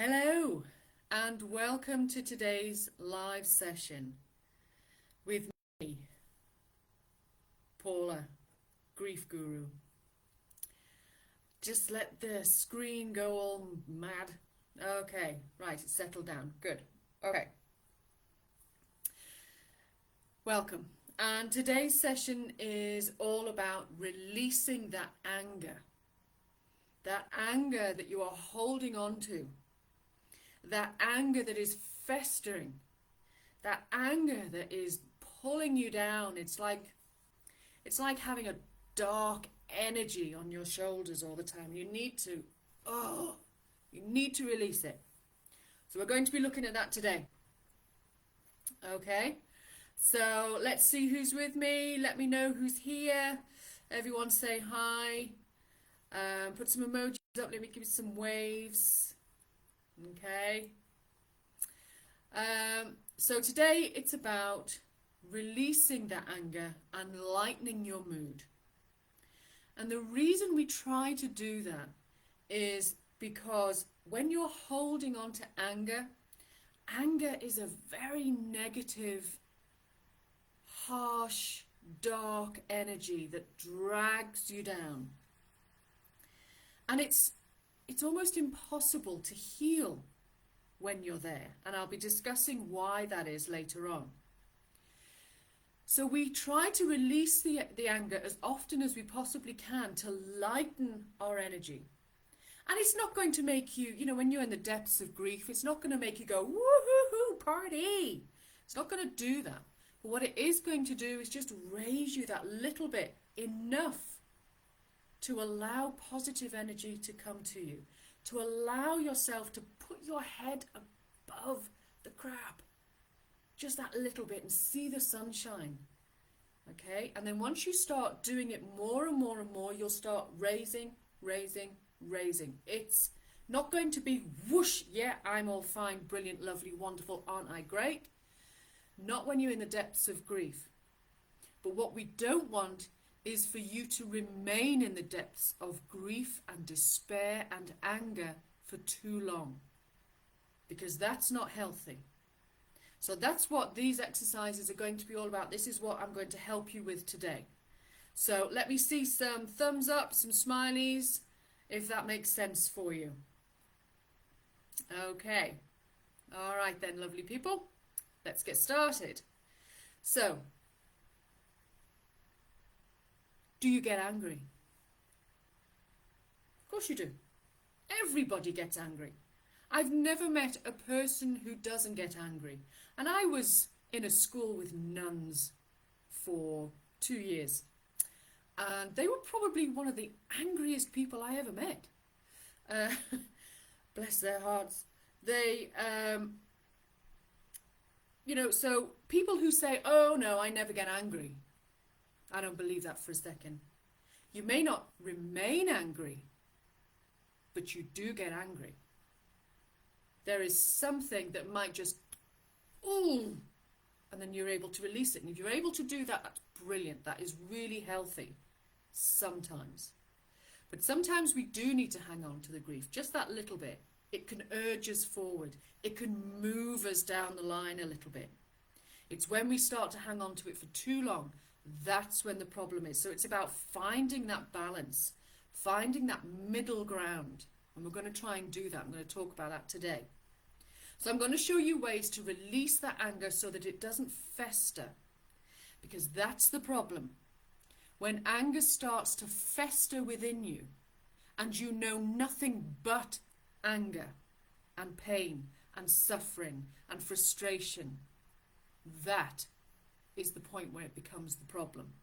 Hello, and welcome to today's live session with me, Paula, Grief Guru. Just let the screen go all mad. Okay, right, it's settled down. Good. Okay. Welcome. And today's session is all about releasing that anger that you are holding on to, that anger that is festering, that anger that is pulling you down. It's like having a dark energy on your shoulders all the time. You need to release it. So we're going to be looking at that today. Okay? So let's see who's with me. Let me know who's here. Everyone say hi. Put some emojis up. Let me give you some waves. Okay? So today it's about releasing that anger and lightening your mood. And the reason we try to do that is because when you're holding on to anger, anger is a very negative, harsh, dark energy that drags you down. And it's almost impossible to heal when you're there. And I'll be discussing why that is later on. So we try to release the anger as often as we possibly can to lighten our energy. And it's not going to make you, when you're in the depths of grief, it's not going to make you go, woo-hoo-hoo, party. It's not going to do that. But what it is going to do is just raise you that little bit, enough to allow positive energy to come to you, to allow yourself to put your head above the crap, just that little bit, and see the sunshine. Okay? And then once you start doing it more and more and more, you'll start raising. It's not going to be whoosh, yeah, I'm all fine, brilliant, lovely, wonderful, aren't I great? Not when you're in the depths of grief. But what we don't want is for you to remain in the depths of grief and despair and anger for too long, because that's not healthy. So that's what these exercises are going to be all about. This is what I'm going to help you with today. So let me see some thumbs up, some smileys, if that makes sense for you. Okay. All right then, lovely people. Let's get started. So, do you get angry? Of course you do. Everybody gets angry. I've never met a person who doesn't get angry. And I was in a school with nuns for 2 years. And they were probably one of the angriest people I ever met. Bless their hearts. They, so people who say, oh no, I never get angry. I don't believe that for a second. You may not remain angry, but you do get angry. There is something that might just, and then you're able to release it. And if you're able to do that, that's brilliant. That is really healthy sometimes. But sometimes we do need to hang on to the grief, just that little bit. It can urge us forward. It can move us down the line a little bit. It's when we start to hang on to it for too long, that's when the problem is. So it's about finding that balance, finding that middle ground. And we're going to try and do that. I'm going to talk about that today. So I'm going to show you ways to release that anger so that it doesn't fester. Because that's the problem. When anger starts to fester within you and you know nothing but anger and pain and suffering and frustration, that is the point where it becomes the problem.